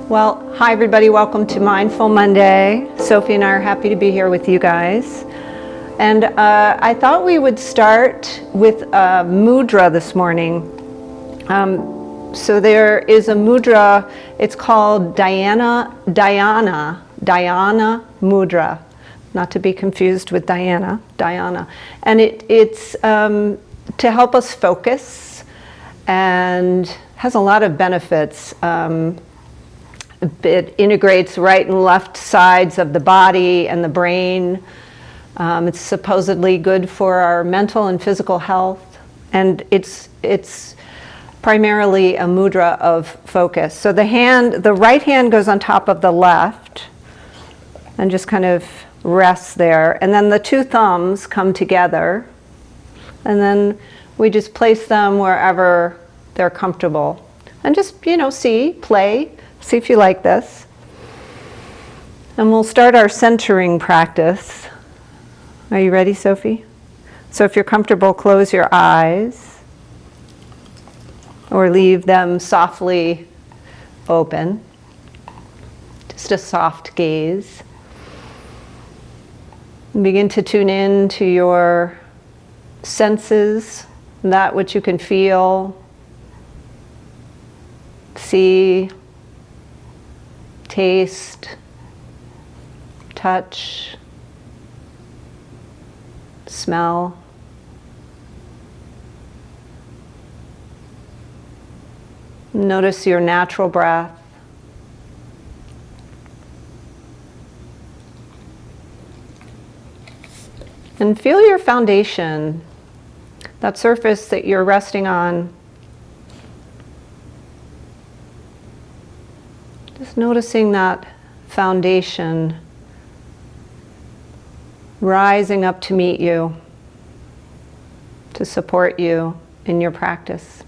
Well, hi everybody, welcome to Mindful Monday. Sophie and I are happy to be here with you guys. And I thought we would start with a mudra this morning. So there is a mudra, it's called Dhyana Mudra, not to be confused with Diana, Dhyana. And it's to help us focus and has a lot of benefits. It integrates right and left sides of the body and the brain. It's supposedly good for our mental and physical health. And it's primarily a mudra of focus. So the right hand goes on top of the left and just kind of rests there. And then the two thumbs come together. And then we just place them wherever they're comfortable. And just, play. See if you like this. And we'll start our centering practice. Are you ready, Sophie? So if you're comfortable, close your eyes or leave them softly open. Just a soft gaze. And begin to tune in to your senses, that which you can feel, see, taste, touch, smell. Notice your natural breath. And feel your foundation, that surface that you're resting on. Just noticing that foundation rising up to meet you, to support you in your practice.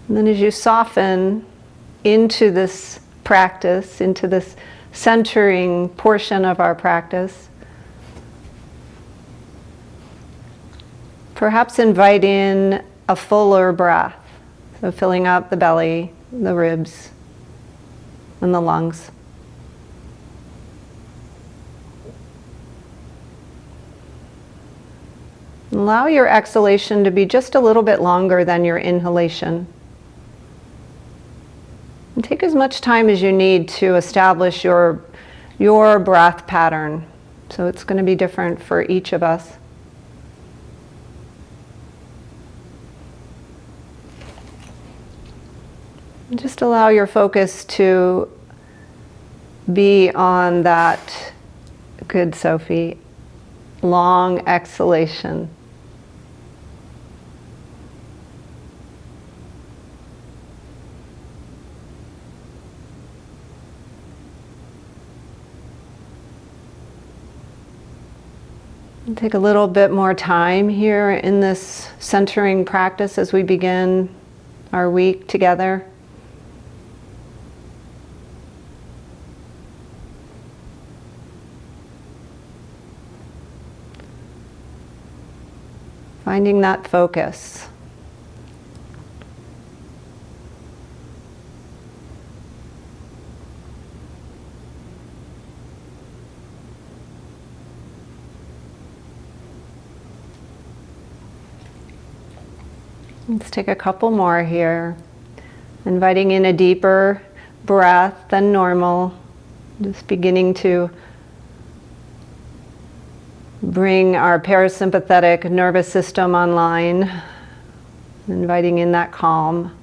And then as you soften into this practice, into this centering portion of our practice, perhaps invite in a fuller breath, so filling up the belly, the ribs, and the lungs. Allow your exhalation to be just a little bit longer than your inhalation. And take as much time as you need to establish your breath pattern. So it's going to be different for each of us. Just allow your focus to be on that, good Sophie, long exhalation. And take a little bit more time here in this centering practice as we begin our week together. Finding that focus. Let's take a couple more here. Inviting in a deeper breath than normal. Just beginning to bring our parasympathetic nervous system online, inviting in that calm.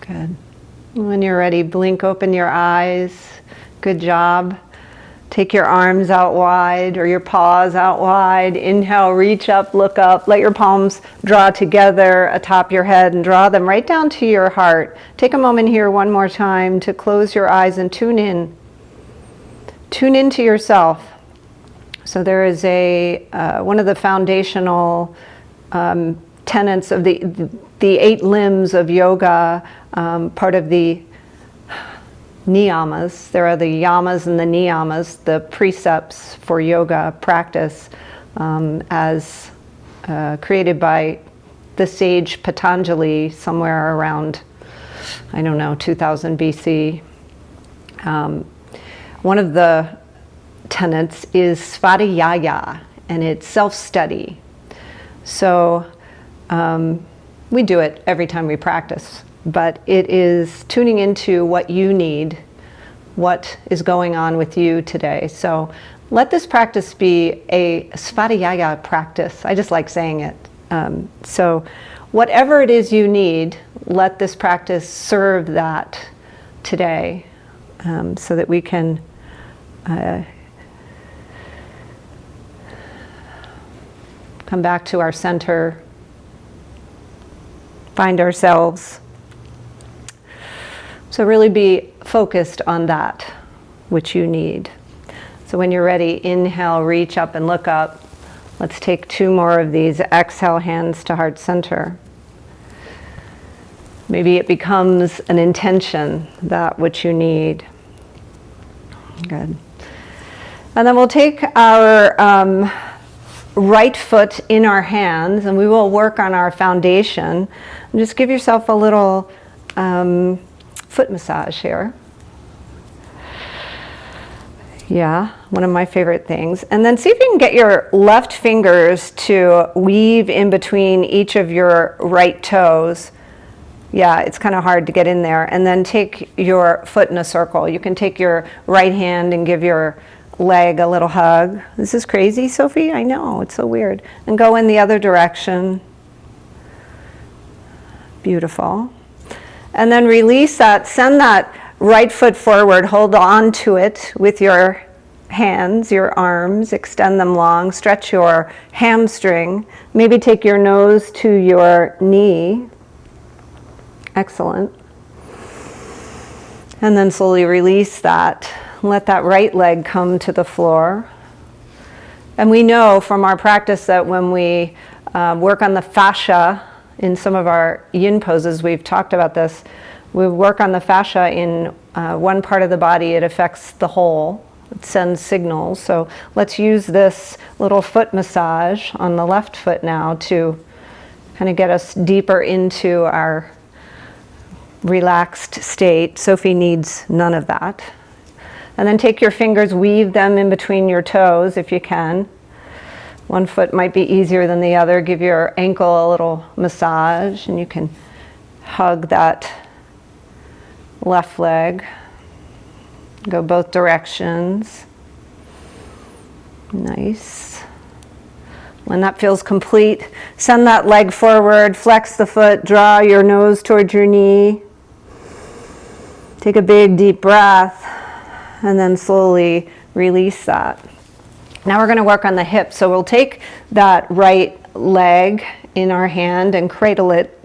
Good. When you're ready, blink open your eyes. Good job. Take your arms out wide or your paws out wide. Inhale, reach up, look up. Let your palms draw together atop your head and draw them right down to your heart. Take a moment here one more time to close your eyes and tune in. Tune into yourself. So there is one of the foundational tenets of the 8 limbs of yoga, part of the Niyamas. There are the yamas and the niyamas, the precepts for yoga practice, as created by the sage Patanjali somewhere around, 2000 BC. One of the tenets is Svadhyaya, and it's self-study. So we do it every time we practice, but it is tuning into what you need, what is going on with you today. So let this practice be a Svadhyaya practice. I just like saying it. So whatever it is you need, let this practice serve that today, so that we can come back to our center, find ourselves. So really be focused on that which you need. So when you're ready, inhale, reach up and look up. Let's take 2 more of these. Exhale, hands to heart center. Maybe it becomes an intention, that which you need. Good. And then we'll take our right foot in our hands and we will work on our foundation. And just give yourself a little foot massage here. Yeah, one of my favorite things. And then see if you can get your left fingers to weave in between each of your right toes. Yeah, it's kind of hard to get in there. And then take your foot in a circle. You can take your right hand and give your leg a little hug. This is crazy, Sophie? I know, it's so weird. And go in the other direction. Beautiful. And then release that, send that right foot forward, hold on to it with your hands, your arms, extend them long, stretch your hamstring, maybe take your nose to your knee. Excellent. And then slowly release that. Let that right leg come to the floor. And we know from our practice that when we work on the fascia in some of our yin poses, we've talked about this, we work on the fascia in one part of the body, it affects the whole. It sends signals. So let's use this little foot massage on the left foot now to kind of get us deeper into our relaxed state. Sophie needs none of that. And then take your fingers, weave them in between your toes if you can. One foot might be easier than the other. Give your ankle a little massage and you can hug that left leg. Go both directions. Nice. When that feels complete, send that leg forward, flex the foot, draw your nose towards your knee. Take a big deep breath and then slowly release that. Now we're going to work on the hips. So we'll take that right leg in our hand and cradle it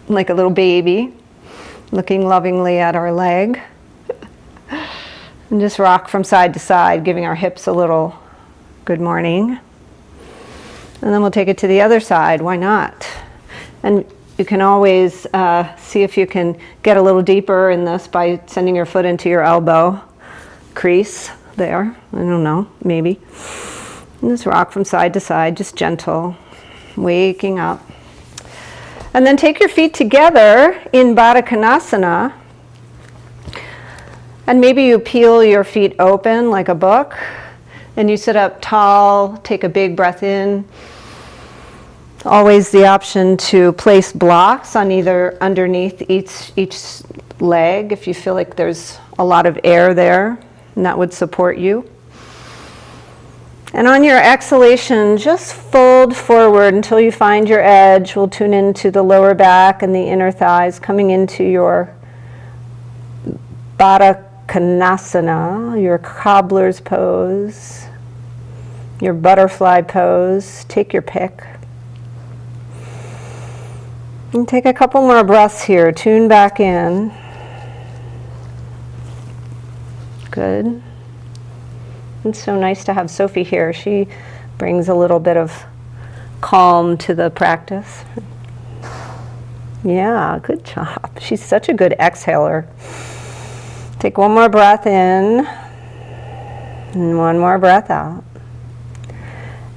like a little baby, looking lovingly at our leg. And just rock from side to side, giving our hips a little good morning. And then we'll take it to the other side. Why not? And you can always see if you can get a little deeper in this by sending your foot into your elbow crease there. I don't know, maybe. And just rock from side to side, just gentle, waking up. And then take your feet together in Baddha Konasana. And maybe you peel your feet open like a book. And you sit up tall, take a big breath in. Always the option to place blocks on either underneath each leg if you feel like there's a lot of air there, and that would support you. And on your exhalation, just fold forward until you find your edge. We'll tune into the lower back and the inner thighs, coming into your Baddha Konasana, your cobbler's pose, your butterfly pose. Take your pick. And take a couple more breaths here. Tune back in. Good. It's so nice to have Sophie here. She brings a little bit of calm to the practice. Yeah, good job. She's such a good exhaler. Take one more breath in and one more breath out.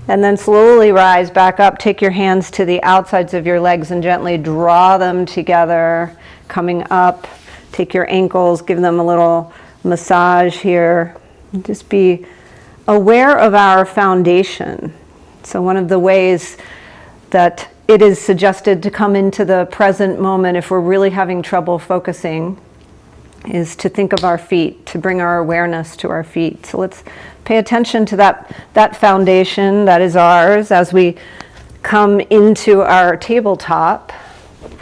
And then slowly rise back up. Take your hands to the outsides of your legs and gently draw them together, coming up. Take your ankles, give them a little massage here. Just be aware of our foundation. So one of the ways that it is suggested to come into the present moment if we're really having trouble focusing is to think of our feet, to bring our awareness to our feet. So let's pay attention to that foundation that is ours as we come into our tabletop.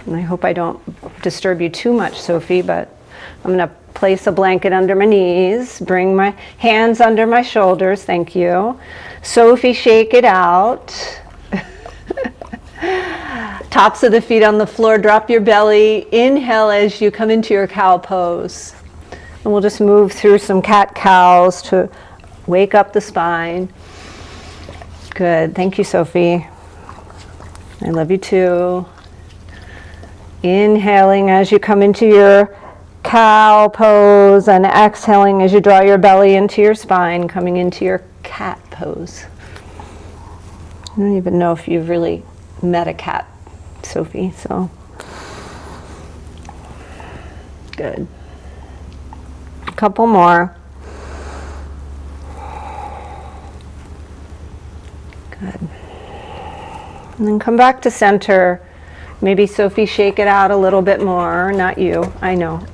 And I hope I don't disturb you too much, Sophie, but I'm going to place a blanket under my knees, bring my hands under my shoulders, thank you. Sophie, shake it out. Tops of the feet on the floor, drop your belly. Inhale as you come into your cow pose. And we'll just move through some cat-cows to wake up the spine. Good, thank you, Sophie. I love you too. Inhaling as you come into your cow pose and exhaling as you draw your belly into your spine, coming into your cat pose. I don't even know if you've really met a cat, Sophie, so good. A couple more. Good. And then come back to center. Maybe Sophie, shake it out a little bit more. Not you. I know.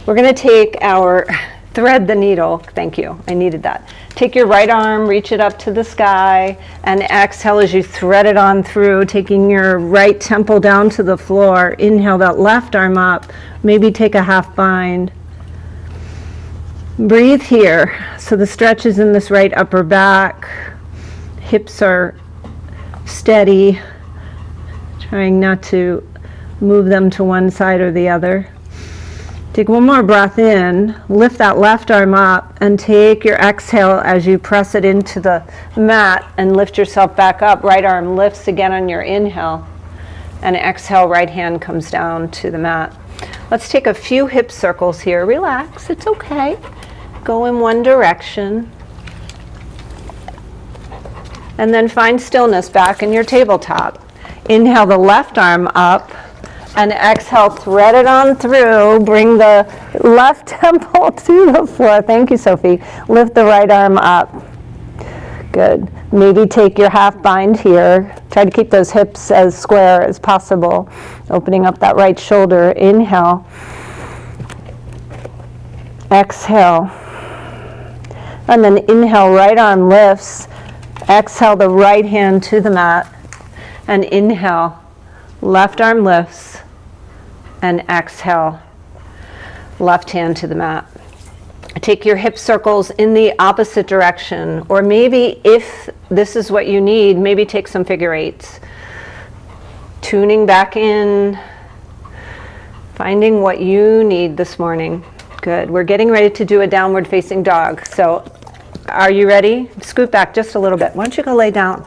We're going to take our thread the needle. Thank you. I needed that. Take your right arm, reach it up to the sky, and exhale as you thread it on through, taking your right temple down to the floor. Inhale that left arm up. Maybe take a half bind. Breathe here. So the stretch is in this right upper back. Hips are steady. Trying not to move them to one side or the other. Take one more breath in, lift that left arm up, and take your exhale as you press it into the mat and lift yourself back up. Right arm lifts again on your inhale, and exhale, right hand comes down to the mat. Let's take a few hip circles here. Relax, it's okay. Go in one direction. And then find stillness back in your tabletop. Inhale the left arm up, and exhale, thread it on through. Bring the left temple to the floor. Thank you, Sophie. Lift the right arm up. Good. Maybe take your half bind here. Try to keep those hips as square as possible. Opening up that right shoulder. Inhale. Exhale. And then inhale, right arm lifts. Exhale the right hand to the mat. And inhale, left arm lifts. And exhale, left hand to the mat. Take your hip circles in the opposite direction, or maybe if this is what you need, maybe take some figure eights. Tuning back in, finding what you need this morning. Good. We're getting ready to do a downward facing dog. So are you ready? Scoot back just a little bit. Why don't you go lay down?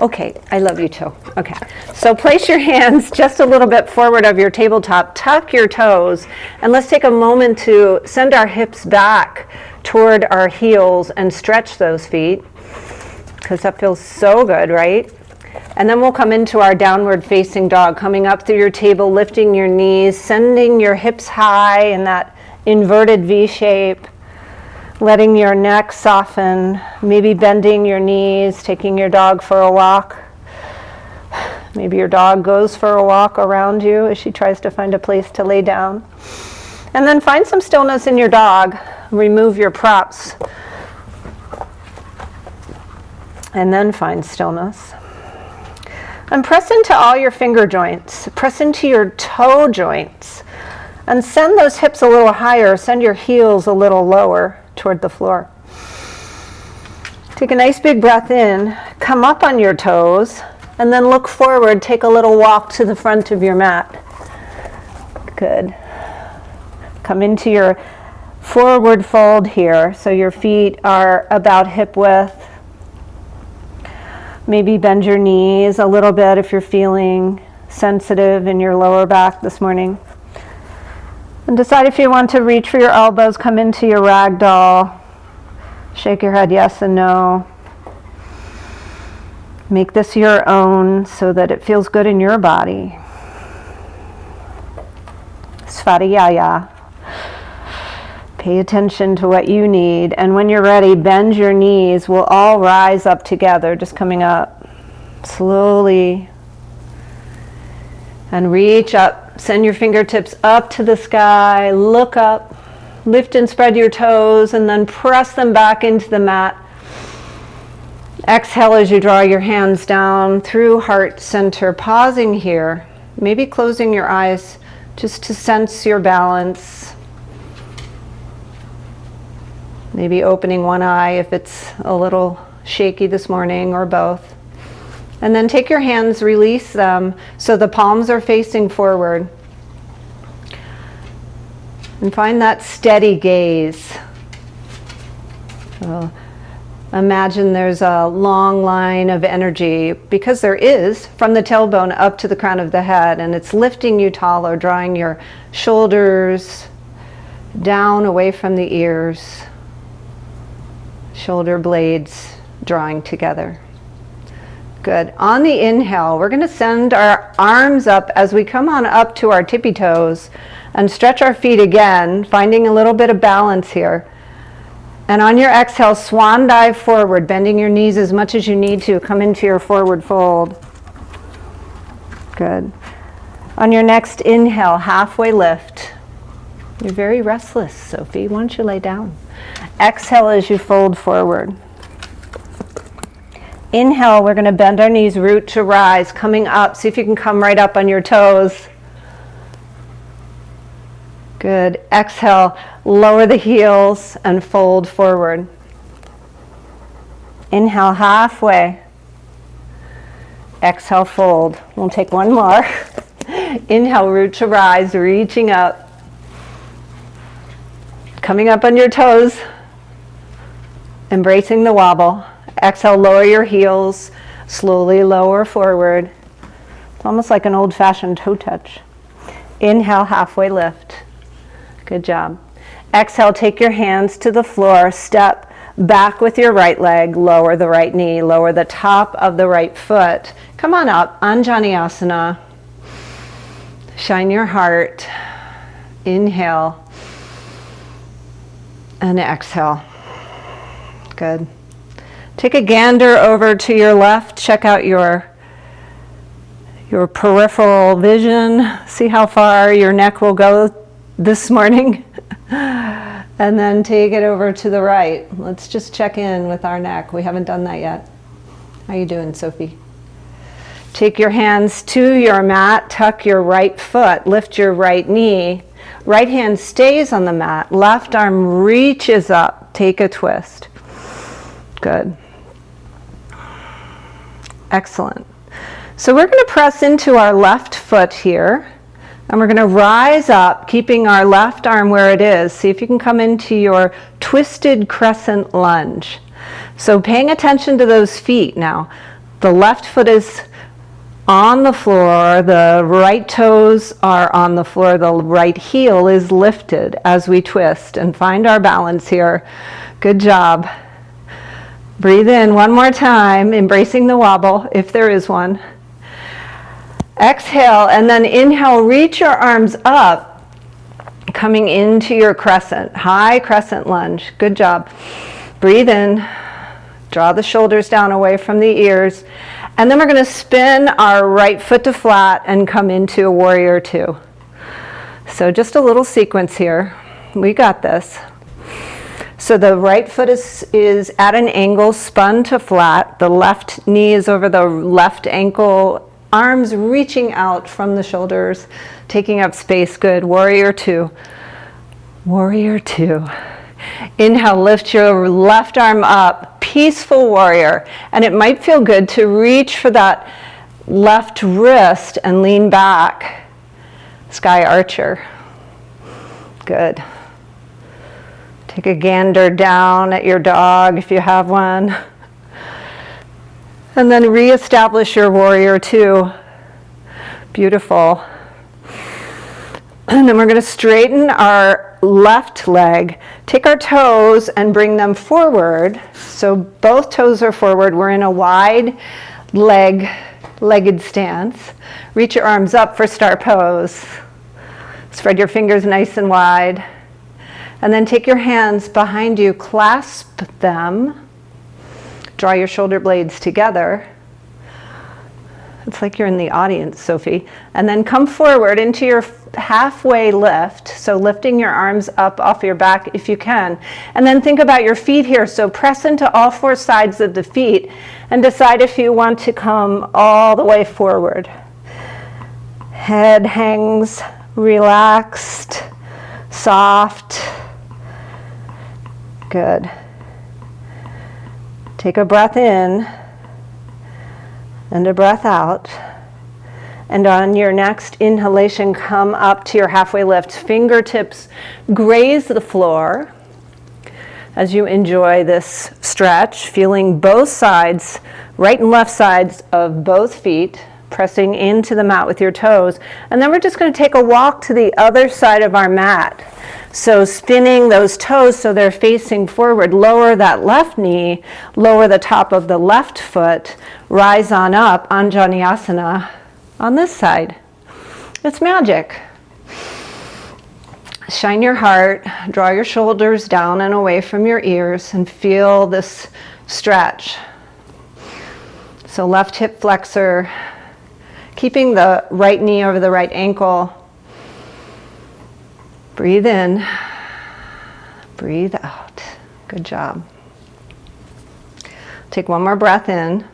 Okay, I love you too. Okay, so place your hands just a little bit forward of your tabletop, tuck your toes, and let's take a moment to send our hips back toward our heels and stretch those feet, because that feels so good, right? And then we'll come into our downward facing dog, coming up through your table, lifting your knees, sending your hips high in that inverted V shape. Letting your neck soften, maybe bending your knees, taking your dog for a walk. Maybe your dog goes for a walk around you as she tries to find a place to lay down. And then find some stillness in your dog. Remove your props. And then find stillness. And press into all your finger joints. Press into your toe joints. And send those hips a little higher. Send your heels a little lower toward the floor. Take a nice big breath in. Come up on your toes. And then look forward. Take a little walk to the front of your mat. Good. Come into your forward fold here. So your feet are about hip width. Maybe bend your knees a little bit if you're feeling sensitive in your lower back this morning. And decide if you want to reach for your elbows, come into your ragdoll. Shake your head yes and no. Make this your own so that it feels good in your body. Svadhyaya. Pay attention to what you need, and when you're ready, bend your knees. We'll all rise up together, just coming up slowly. And reach up. Send your fingertips up to the sky. Look up. Lift and spread your toes, and then press them back into the mat. Exhale as you draw your hands down through heart center, pausing here. Maybe closing your eyes just to sense your balance. Maybe opening one eye if it's a little shaky this morning, or both. And then take your hands, release them so the palms are facing forward. And find that steady gaze. So imagine there's a long line of energy, because there is, from the tailbone up to the crown of the head, and it's lifting you taller, drawing your shoulders down away from the ears. Shoulder blades drawing together. Good. On the inhale, we're going to send our arms up as we come on up to our tippy toes and stretch our feet again, finding a little bit of balance here. And on your exhale, swan dive forward, bending your knees as much as you need to. Come into your forward fold. Good. On your next inhale, halfway lift. You're very restless, Sophie. Why don't you lay down? Exhale as you fold forward. Inhale, we're going to bend our knees, root to rise, coming up. See if you can come right up on your toes. Good. Exhale, lower the heels and fold forward. Inhale, halfway. Exhale, fold. We'll take one more. Inhale, root to rise, reaching up. Coming up on your toes. Embracing the wobble. Exhale, lower your heels, slowly lower forward. It's almost like an old-fashioned toe touch. Inhale, halfway lift. Good job. Exhale, take your hands to the floor, step back with your right leg, lower the right knee, lower the top of the right foot. Come on up, Anjani asana. Shine your heart. Inhale. And exhale. Good. Take a gander over to your left. Check out your peripheral vision. See how far your neck will go this morning. And then take it over to the right. Let's just check in with our neck. We haven't done that yet. How you doing, Sophie? Take your hands to your mat. Tuck your right foot. Lift your right knee. Right hand stays on the mat. Left arm reaches up. Take a twist. Good. Excellent. So we're going to press into our left foot here, and we're going to rise up, keeping our left arm where it is. See if you can come into your twisted crescent lunge. So paying attention to those feet now. The left foot is on the floor, the right toes are on the floor, the right heel is lifted as we twist and find our balance here. Good job. Breathe in one more time, embracing the wobble, if there is one. Exhale, and then inhale, reach your arms up, coming into your crescent, high crescent lunge. Good job. Breathe in, draw the shoulders down away from the ears, and then we're going to spin our right foot to flat and come into a warrior two. So just a little sequence here. We got this. So the right foot is at an angle, spun to flat. The left knee is over the left ankle arms reaching out from the shoulders, taking up space. Good. Warrior two. Warrior two. Inhale, lift your left arm up, peaceful warrior. And it might feel good to reach for that left wrist and lean back. Sky archer. Good. Take a gander down at your dog if you have one. And then reestablish your warrior two. Beautiful. And then we're going to straighten our left leg. Take our toes and bring them forward. So both toes are forward. We're in a wide legged stance. Reach your arms up for star pose. Spread your fingers nice and wide. And then take your hands behind you, clasp them. Draw your shoulder blades together. It's like you're in the audience, Sophie. And then come forward into your halfway lift. So lifting your arms up off your back if you can. And then think about your feet here. So press into all four sides of the feet and decide if you want to come all the way forward. Head hangs relaxed, soft. Good. Take a breath in and a breath out. And on your next inhalation, come up to your halfway lift. Fingertips graze the floor as you enjoy this stretch, feeling both sides, right and left sides of both feet, pressing into the mat with your toes. And then we're just going to take a walk to the other side of our mat. So spinning those toes so they're facing forward. Lower that left knee, lower the top of the left foot, rise on up, Anjaneyasana, on this side. It's magic. Shine your heart, draw your shoulders down and away from your ears, and feel this stretch. So left hip flexor, keeping the right knee over the right ankle. Breathe in, breathe out. Good job. Take one more breath in,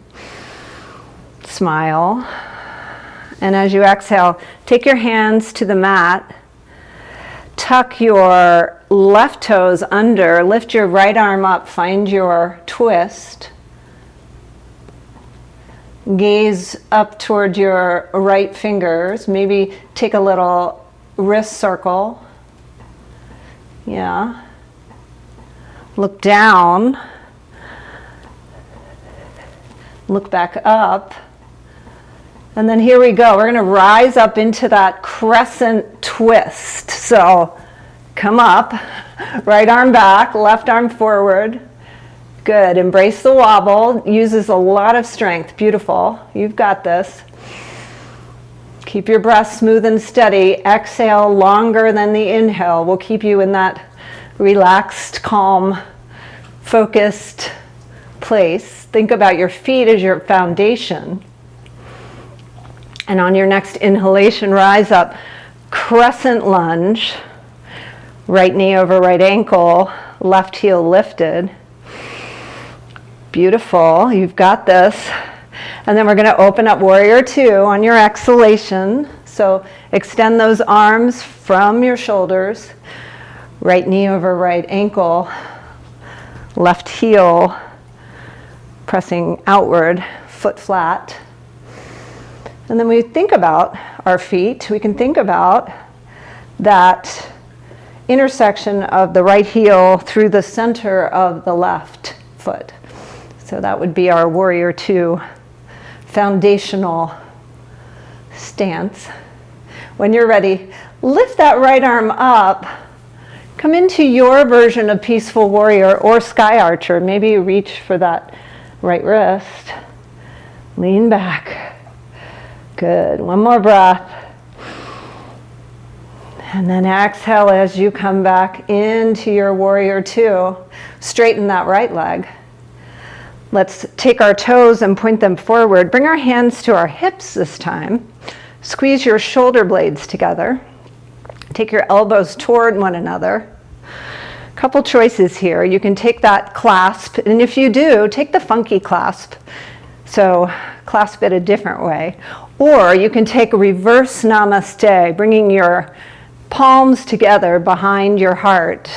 smile, and as you exhale, take your hands to the mat, tuck your left toes under, lift your right arm up, find your twist. Gaze up toward your right fingers, maybe take a little wrist circle. Yeah. Look down. Look back up. And then here we go. We're going to rise up into that crescent twist. So come up, right arm back, left arm forward. Good. Embrace the wobble. Uses a lot of strength. Beautiful. You've got this. Keep your breath smooth and steady. Exhale longer than the inhale. We'll keep you in that relaxed, calm, focused place. Think about your feet as your foundation. And on your next inhalation, rise up, crescent lunge. Right knee over right ankle, left heel lifted. Beautiful. You've got this. And then we're going to open up warrior two on your exhalation. So extend those arms from your shoulders. Right knee over right ankle. Left heel pressing outward, foot flat. And then we think about our feet. We can think about that intersection of the right heel through the center of the left foot. So that would be our warrior two foundational stance. When you're ready, lift that right arm up. Come into your version of peaceful warrior or sky archer. Maybe you reach for that right wrist. Lean back. Good. One more breath. And then exhale as you come back into your warrior two. Straighten that right leg. Let's take our toes and point them forward. Bring our hands to our hips this time. Squeeze your shoulder blades together. Take your elbows toward one another. A couple choices here. You can take that clasp, and if you do, take the funky clasp. So clasp it a different way. Or you can take a reverse namaste, bringing your palms together behind your heart.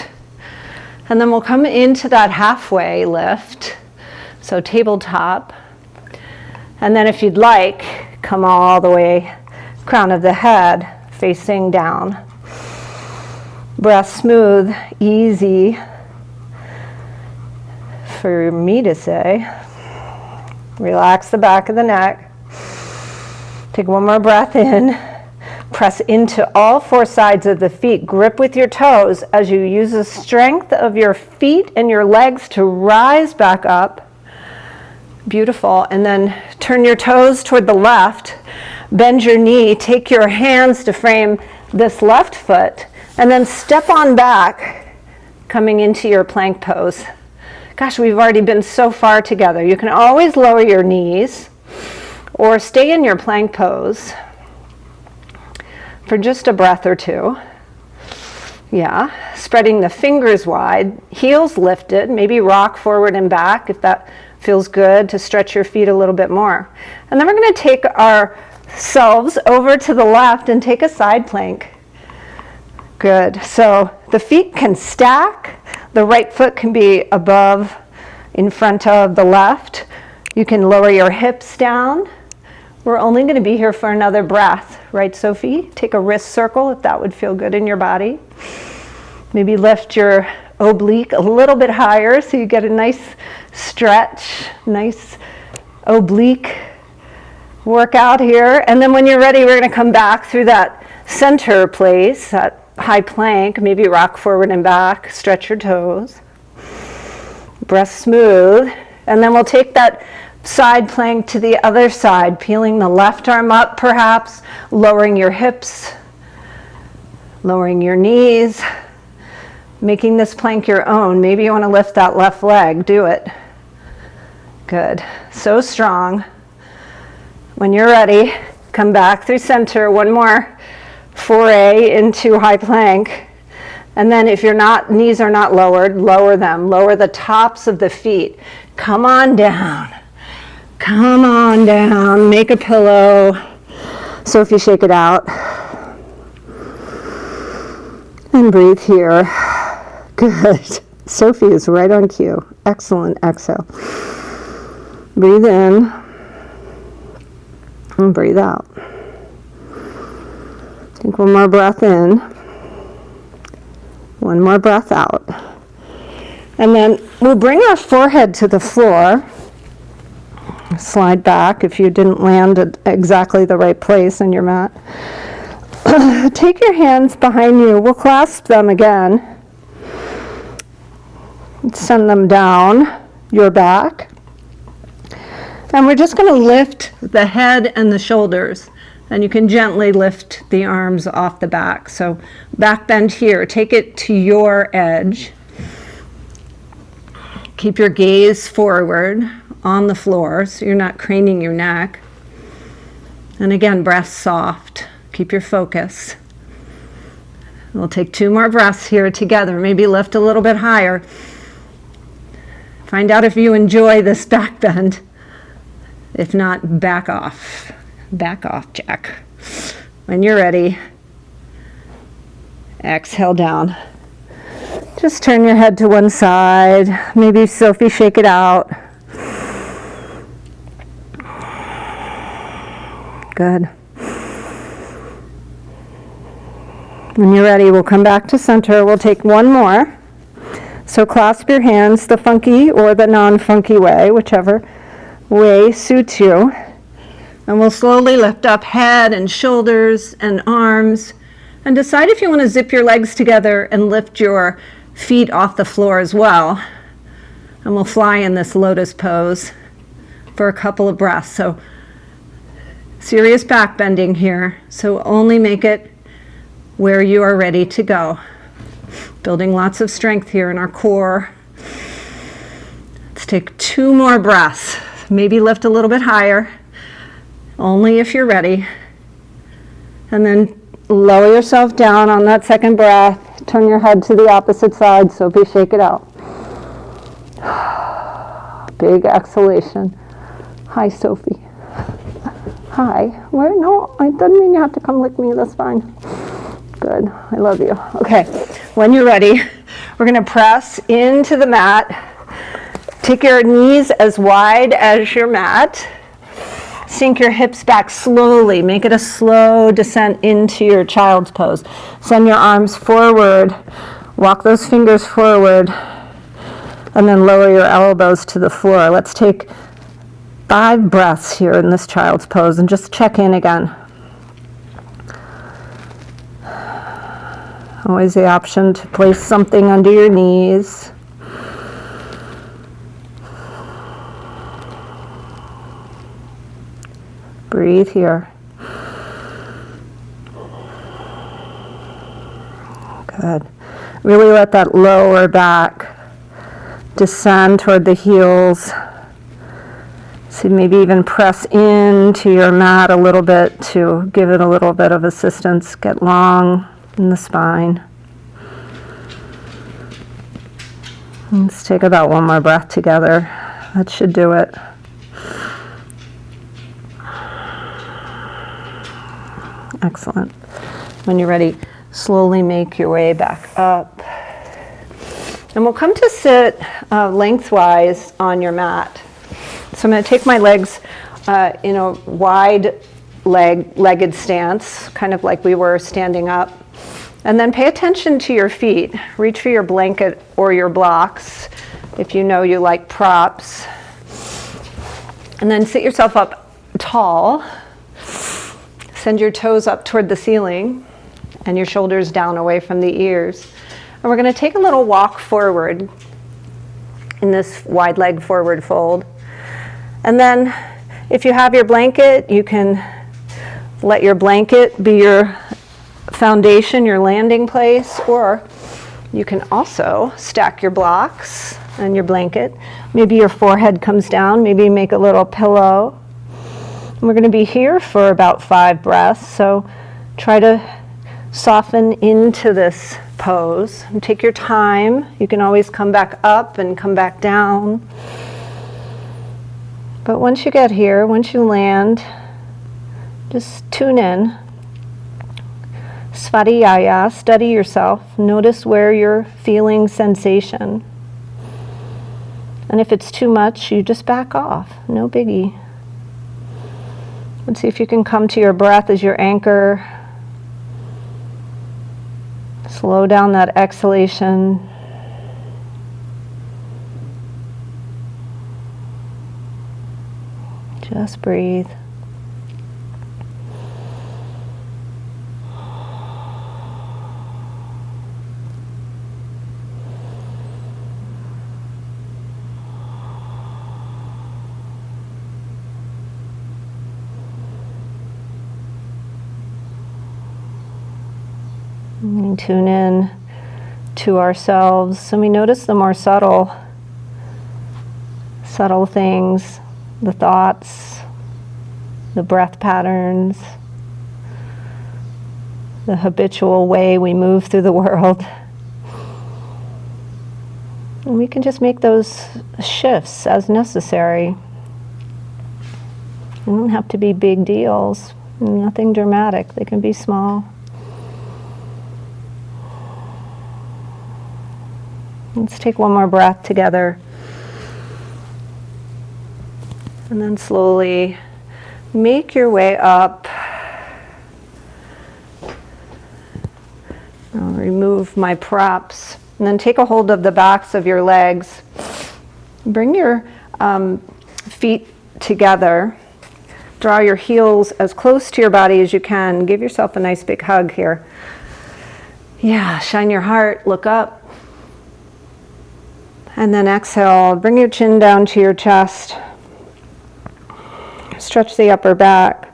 And then we'll come into that halfway lift, so tabletop. And then if you'd like, come all the way, crown of the head, facing down. Breath smooth, easy, for me to say. Relax the back of the neck. Take one more breath in. Press into all four sides of the feet. Grip with your toes as you use the strength of your feet and your legs to rise back up. Beautiful. And then turn your toes toward the left. Bend your knee. Take your hands to frame this left foot. And then step on back, coming into your plank pose. Gosh, we've already been so far together. You can always lower your knees or stay in your plank pose for just a breath or two. Yeah, spreading the fingers wide, heels lifted, maybe rock forward and back if that feels good to stretch your feet a little bit more. And then we're going to take ourselves over to the left and take a side plank. Good. So the feet can stack. The right foot can be above, in front of the left. You can lower your hips down. We're only going to be here for another breath, right, Sophie? Take a wrist circle if that would feel good in your body. Maybe lift your oblique a little bit higher so you get a nice stretch, nice oblique workout here. And then when you're ready, we're going to come back through that center place, that high plank, maybe rock forward and back, stretch your toes. Breath smooth. And then we'll take that side plank to the other side, peeling the left arm up perhaps, lowering your hips, lowering your knees, making this plank your own. Maybe you want to lift that left leg, do it. Good, so strong. When you're ready, come back through center, one more foray into high plank. And then if knees are not lowered, lower them, lower the tops of the feet. Come on down. Come on down, make a pillow. Sophie, shake it out. And breathe here. Good. Sophie is right on cue. Excellent. Exhale. Breathe in. And breathe out. Take one more breath in. One more breath out. And then we'll bring our forehead to the floor. Slide back if you didn't land at exactly the right place in your mat. Take your hands behind you. We'll clasp them again. Send them down your back. And we're just going to lift the head and the shoulders. And you can gently lift the arms off the back. So back bend here. Take it to your edge. Keep your gaze forward on the floor so you're not craning your neck. And again, breath soft. Keep your focus. We'll take two more breaths here together. Maybe lift a little bit higher. Find out if you enjoy this back bend. If not, back off. Back off, Jack. When you're ready, exhale down. Just turn your head to one side. Maybe Sophie, shake it out. Good. When you're ready, we'll come back to center. We'll take one more. So clasp your hands the funky or the non-funky way, whichever way suits you. And we'll slowly lift up head and shoulders and arms. And decide if you want to zip your legs together and lift your feet off the floor as well. And we'll fly in this lotus pose for a couple of breaths. So serious back bending here. So only make it where you are ready to go. Building lots of strength here in our core. Let's take two more breaths. Maybe lift a little bit higher. Only if you're ready. And then lower yourself down on that second breath. Turn your head to the opposite side. Sophie, shake it out. Big exhalation. Hi, Sophie. Hi. Where? No, it doesn't mean you have to come lick me. That's fine. Good. I love you. Okay. When you're ready, we're going to press into the mat. Take your knees as wide as your mat. Sink your hips back slowly. Make it a slow descent into your child's pose. Send your arms forward. Walk those fingers forward. And then lower your elbows to the floor. Let's take 5 breaths here in this child's pose and just check in again. Always the option to place something under your knees. Breathe here. Good. Really let that lower back descend toward the heels. So maybe even press into your mat a little bit to give it a little bit of assistance. Get long in the spine. Let's take about 1 more breath together. That should do it. Excellent. When you're ready, slowly make your way back up. And we'll come to sit lengthwise on your mat. So I'm going to take my legs in a wide legged stance, kind of like we were standing up. And then pay attention to your feet. Reach for your blanket or your blocks if you know you like props. And then sit yourself up tall. Send your toes up toward the ceiling and your shoulders down away from the ears. And we're going to take a little walk forward in this wide leg forward fold. And then if you have your blanket, you can let your blanket be your foundation, your landing place, or you can also stack your blocks and your blanket. Maybe your forehead comes down, maybe make a little pillow. And we're going to be here for about 5 breaths, so try to soften into this pose. And take your time. You can always come back up and come back down. But once you get here, once you land, just tune in. Svadhyaya, study yourself. Notice where you're feeling sensation. And if it's too much, you just back off. No biggie. Let's see if you can come to your breath as your anchor. Slow down that exhalation. Just breathe. And tune in to ourselves. So we notice the more subtle things, the thoughts, the breath patterns, the habitual way we move through the world. And we can just make those shifts as necessary. They don't have to be big deals, nothing dramatic. They can be small. Let's take 1 more breath together. And then slowly make your way up. I'll remove my props. And then take a hold of the backs of your legs. Bring your feet together. Draw your heels as close to your body as you can. Give yourself a nice big hug here. Yeah, shine your heart, look up. And then exhale, bring your chin down to your chest. Stretch the upper back.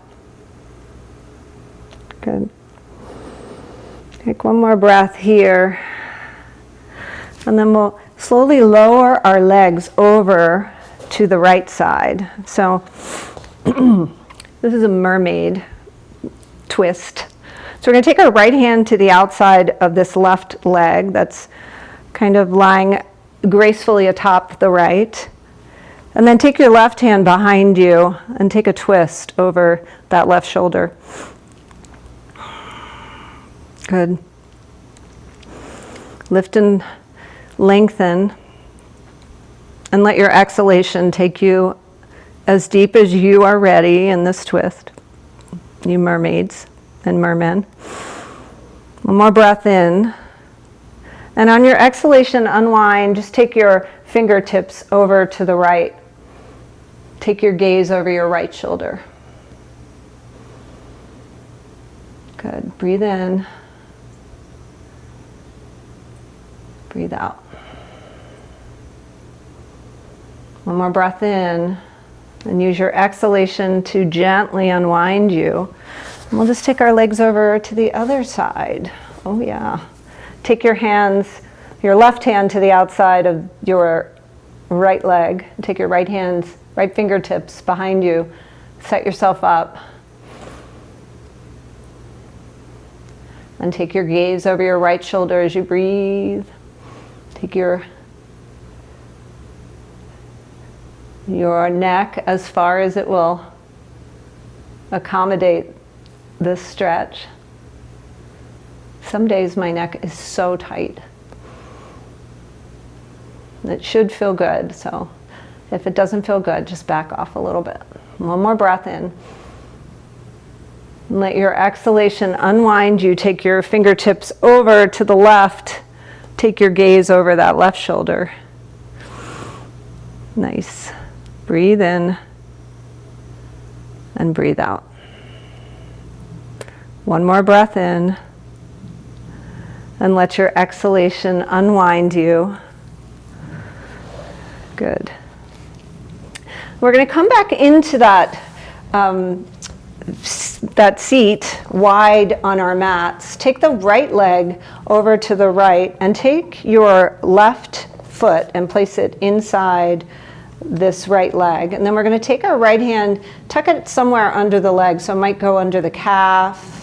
Good. Take 1 more breath here. And then we'll slowly lower our legs over to the right side. So this is a Mermaid Twist. So we're going to take our right hand to the outside of this left leg that's kind of lying gracefully atop the right. And then take your left hand behind you and take a twist over that left shoulder. Good. Lift and lengthen. And let your exhalation take you as deep as you are ready in this twist, you mermaids and mermen. One more breath in. And on your exhalation, unwind. Just take your fingertips over to the right. Take your gaze over your right shoulder. Good. Breathe in. Breathe out. One more breath in. And use your exhalation to gently unwind you. And we'll just take our legs over to the other side. Oh yeah. Take your hands, your left hand to the outside of your right leg. Take your right fingertips behind you. Set yourself up. And take your gaze over your right shoulder as you breathe. Take your neck as far as it will accommodate this stretch. Some days my neck is so tight. It should feel good, so if it doesn't feel good, just back off a little bit. One more breath in. Let your exhalation unwind you. Take your fingertips over to the left. Take your gaze over that left shoulder. Nice. Breathe in and breathe out. One more breath in. And let your exhalation unwind you. Good. We're going to come back into that seat wide on our mats. Take the right leg over to the right and take your left foot and place it inside this right leg. And then we're going to take our right hand, tuck it somewhere under the leg. So it might go under the calf.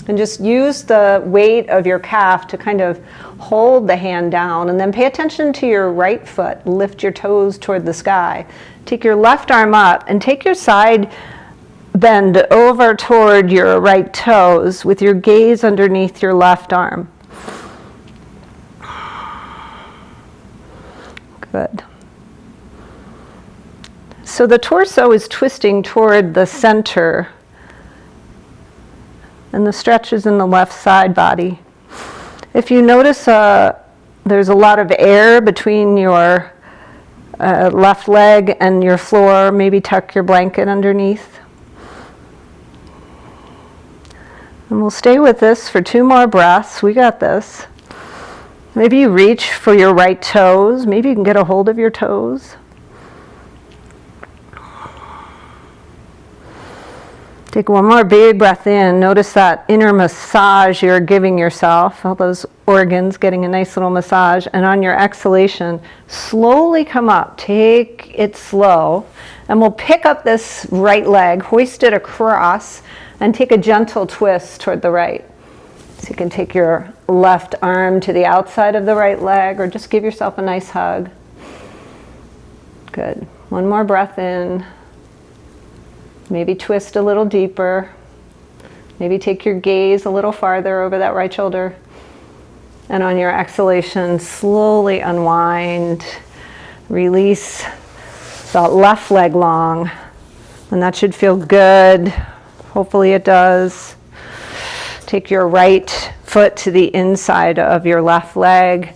And just use the weight of your calf to kind of hold the hand down. And then pay attention to your right foot. Lift your toes toward the sky. Take your left arm up and take your side bend over toward your right toes with your gaze underneath your left arm. Good. So the torso is twisting toward the center. And the stretch is in the left side body. If you notice there's a lot of air between your left leg and your floor, maybe tuck your blanket underneath. And we'll stay with this for 2 more breaths. We got this. Maybe you reach for your right toes. Maybe you can get a hold of your toes. Take one more big breath in. Notice that inner massage you're giving yourself, all those organs getting a nice little massage. And on your exhalation, slowly come up. Take it slow. And we'll pick up this right leg, hoist it across, and take a gentle twist toward the right. So you can take your left arm to the outside of the right leg, or just give yourself a nice hug. Good. One more breath in. Maybe twist a little deeper. Maybe take your gaze a little farther over that right shoulder. And on your exhalation, slowly unwind. Release that left leg long. And that should feel good. Hopefully it does. Take your right foot to the inside of your left leg.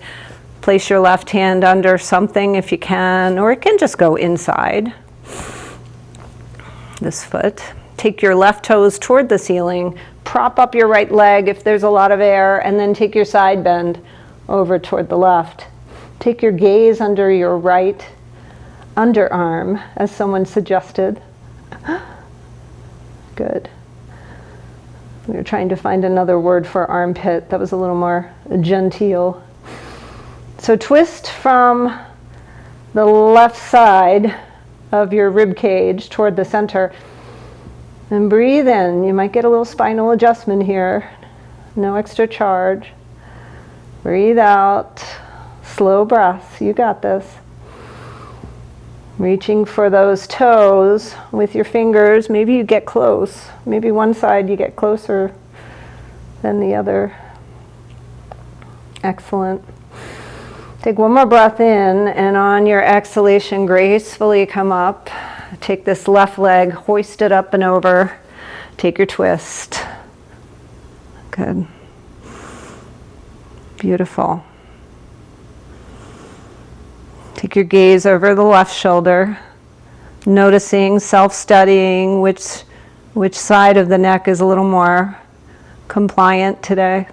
Place your left hand under something if you can, or it can just go inside this foot. Take your left toes toward the ceiling. Prop up your right leg if there's a lot of air, and then take your side bend over toward the left. Take your gaze under your right underarm, as someone suggested. Good. We were trying to find another word for armpit that was a little more genteel. So twist from the left side of your rib cage toward the center and breathe in. You might get a little spinal adjustment here. No extra charge. Breathe out. Slow breaths. You got this. Reaching for those toes with your fingers. Maybe you get close. Maybe one side you get closer than the other. Excellent. Take one more breath in, and on your exhalation, gracefully come up. Take this left leg, hoist it up and over. Take your twist. Good. Beautiful. Take your gaze over the left shoulder, noticing, self-studying which side of the neck is a little more compliant today.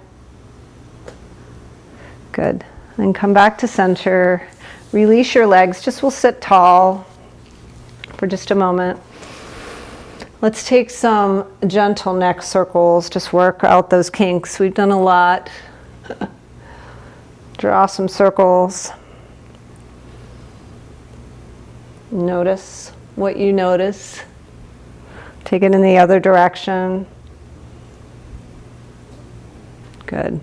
Good. Then come back to center. Release your legs. Just will sit tall for just a moment. Let's take some gentle neck circles. Just work out those kinks. We've done a lot. Draw some circles. Notice what you notice. Take it in the other direction. Good.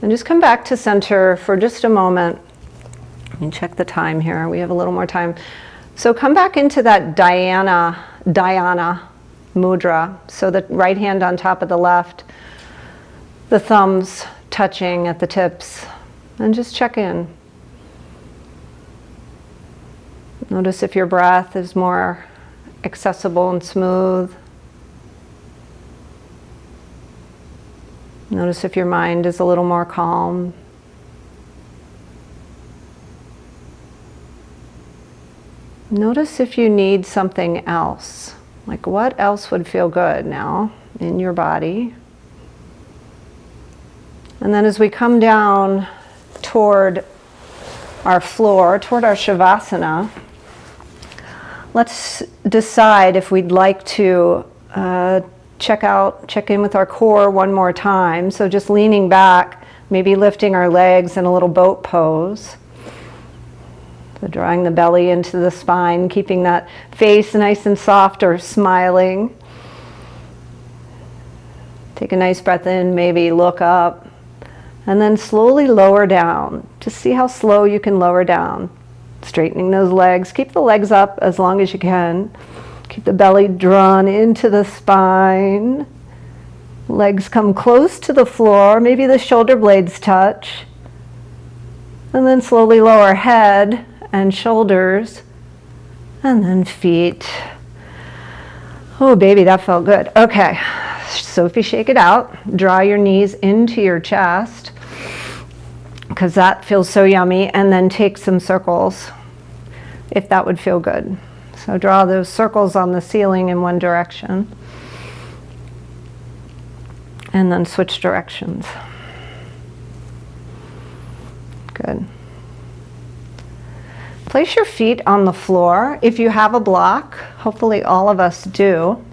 And just come back to center for just a moment. Let me check the time here. We have a little more time. So come back into that dhyana mudra. So the right hand on top of the left, the thumbs touching at the tips. And just check in. Notice if your breath is more accessible and smooth. Notice if your mind is a little more calm. Notice if you need something else. Like what else would feel good now in your body? And then as we come down toward our floor, toward our Shavasana, let's decide if we'd like to check in with our core one more time. So just leaning back, maybe lifting our legs in a little boat pose. So drawing the belly into the spine, keeping that face nice and soft or smiling. Take a nice breath in, maybe look up, and then slowly lower down. Just see how slow you can lower down. Straightening those legs. Keep the legs up as long as you can. Keep the belly drawn into the spine. Legs come close to the floor. Maybe the shoulder blades touch. And then slowly lower head and shoulders. And then feet. Oh, baby, that felt good. Okay. Sophie, shake it out. Draw your knees into your chest, because that feels so yummy. And then take some circles, if that would feel good. So draw those circles on the ceiling in one direction. And then switch directions. Good. Place your feet on the floor. If you have a block, hopefully all of us do,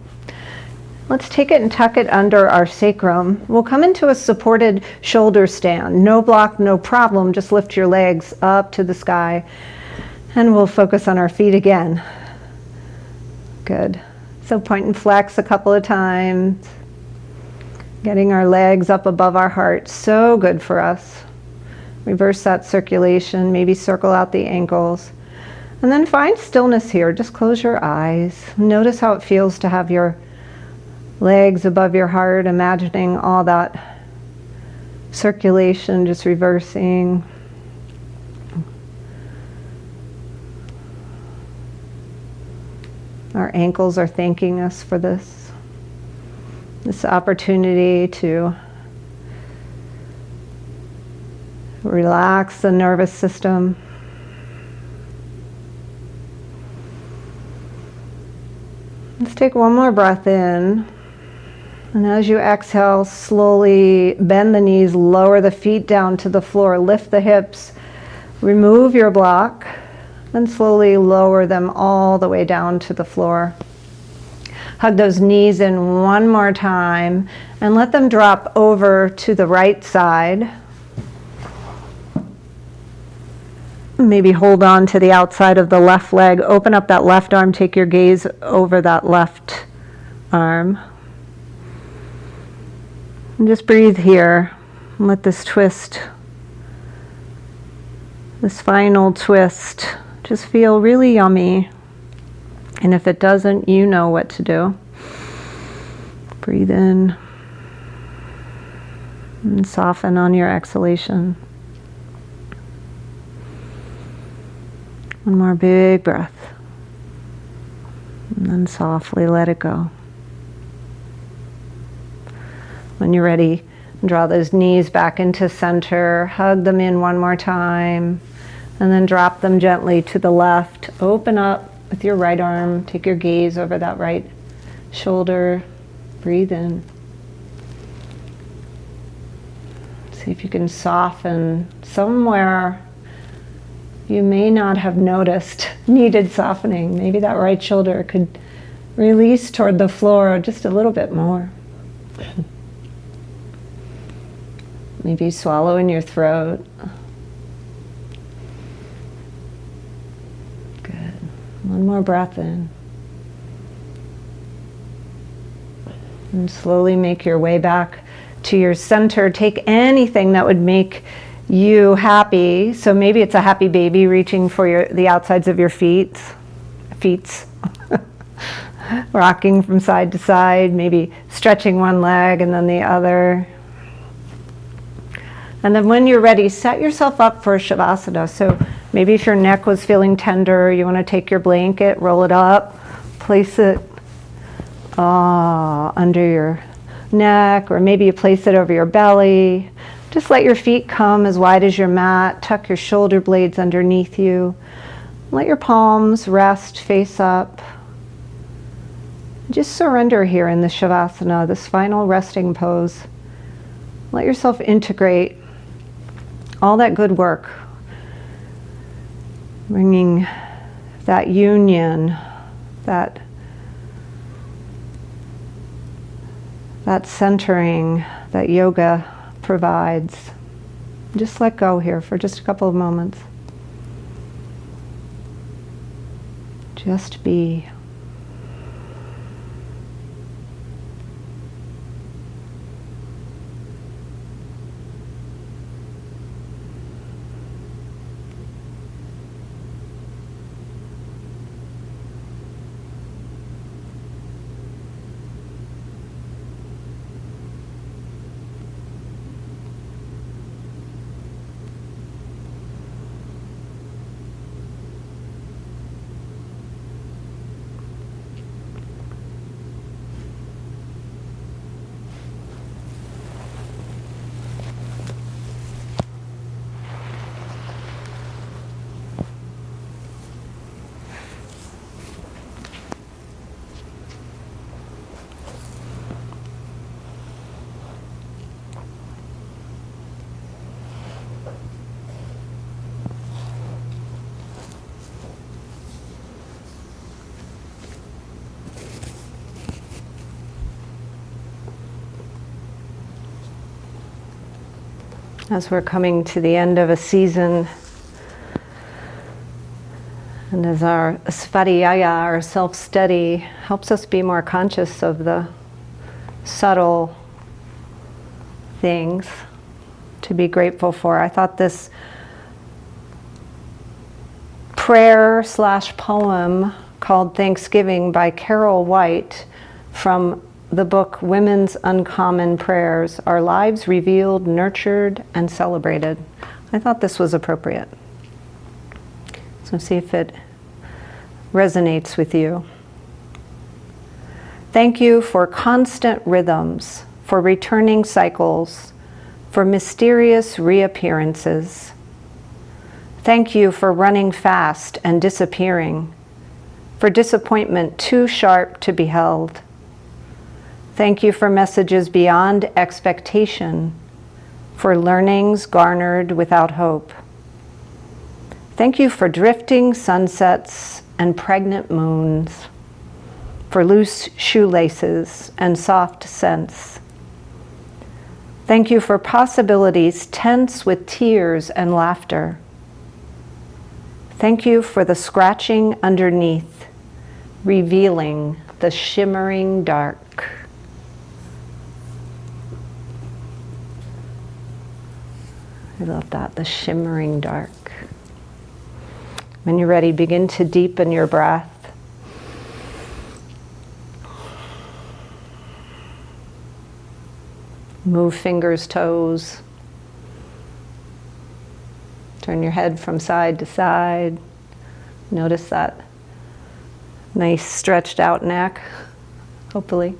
let's take it and tuck it under our sacrum. We'll come into a supported shoulder stand. No block, no problem. Just lift your legs up to the sky. And we'll focus on our feet again. Good. So point and flex a couple of times. Getting our legs up above our heart. So good for us. Reverse that circulation. Maybe circle out the ankles. And then find stillness here. Just close your eyes. Notice how it feels to have your legs above your heart. Imagining all that circulation just reversing. Our ankles are thanking us for this opportunity to relax the nervous system. Let's take one more breath in. And as you exhale, slowly bend the knees, lower the feet down to the floor, lift the hips, remove your block. Then slowly lower them all the way down to the floor. Hug those knees in one more time and let them drop over to the right side. Maybe hold on to the outside of the left leg. Open up that left arm. Take your gaze over that left arm. And just breathe here. And let this twist, this final twist, just feel really yummy. And if it doesn't, you know what to do. Breathe in and soften on your exhalation. One more big breath. And then softly let it go. When you're ready, draw those knees back into center. Hug them in one more time. And then drop them gently to the left. Open up with your right arm. Take your gaze over that right shoulder. Breathe in. See if you can soften somewhere you may not have noticed needed softening. Maybe that right shoulder could release toward the floor just a little bit more. Maybe swallow in your throat. Good. One more breath in. And slowly make your way back to your center. Take anything that would make you happy. So maybe it's a happy baby reaching for the outsides of your feet, rocking from side to side, maybe stretching one leg and then the other. And then when you're ready, set yourself up for Shavasana. So maybe if your neck was feeling tender, you want to take your blanket, roll it up, place it under your neck, or maybe you place it over your belly. Just let your feet come as wide as your mat. Tuck your shoulder blades underneath you. Let your palms rest face up. Just surrender here in the Shavasana, this final resting pose. Let yourself integrate all that good work, bringing that union, that centering that yoga provides. Just let go here for just a couple of moments. Just be. As we're coming to the end of a season, and as our Svadhyaya, our self-study, helps us be more conscious of the subtle things to be grateful for, I thought this prayer/poem called Thanksgiving by Carol White from the book Women's Uncommon Prayers, Our Lives Revealed, Nurtured, and Celebrated. I thought this was appropriate. So see if it resonates with you. Thank you for constant rhythms, for returning cycles, for mysterious reappearances. Thank you for running fast and disappearing, for disappointment too sharp to be held. Thank you for messages beyond expectation, for learnings garnered without hope. Thank you for drifting sunsets and pregnant moons, for loose shoelaces and soft scents. Thank you for possibilities tense with tears and laughter. Thank you for the scratching underneath, revealing the shimmering dark. I love that, the shimmering dark. When you're ready, begin to deepen your breath. Move fingers, toes. Turn your head from side to side. Notice that nice stretched out neck, hopefully.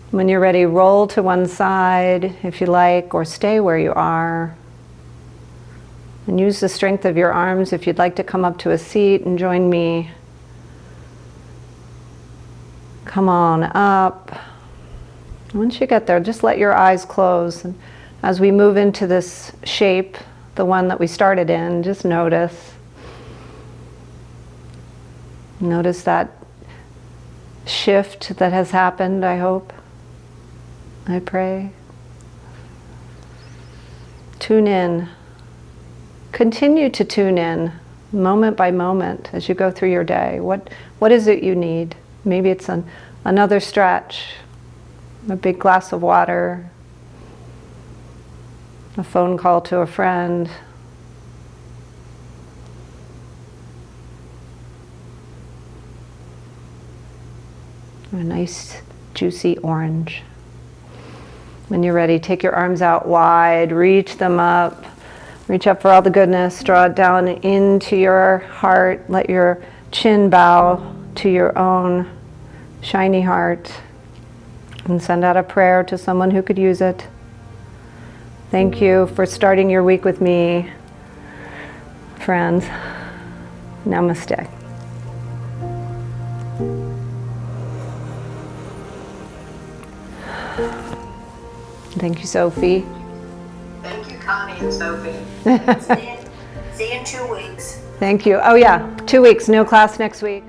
When you're ready, roll to one side if you like, or stay where you are. And use the strength of your arms if you'd like to come up to a seat and join me. Come on up. Once you get there, just let your eyes close. And as we move into this shape, the one that we started in, just notice. Notice that shift that has happened, I hope. I pray. Tune in. Continue to tune in moment by moment as you go through your day. What is it you need? Maybe it's another stretch, a big glass of water, a phone call to a friend. A nice juicy orange. When you're ready, take your arms out wide, reach them up. Reach up for all the goodness, draw it down into your heart. Let your chin bow to your own shiny heart. And send out a prayer to someone who could use it. Thank you for starting your week with me, friends. Namaste. Thank you, Sophie. Thank you, Connie and Sophie. See you in 2 weeks. Thank you. Oh yeah, 2 weeks, no class next week.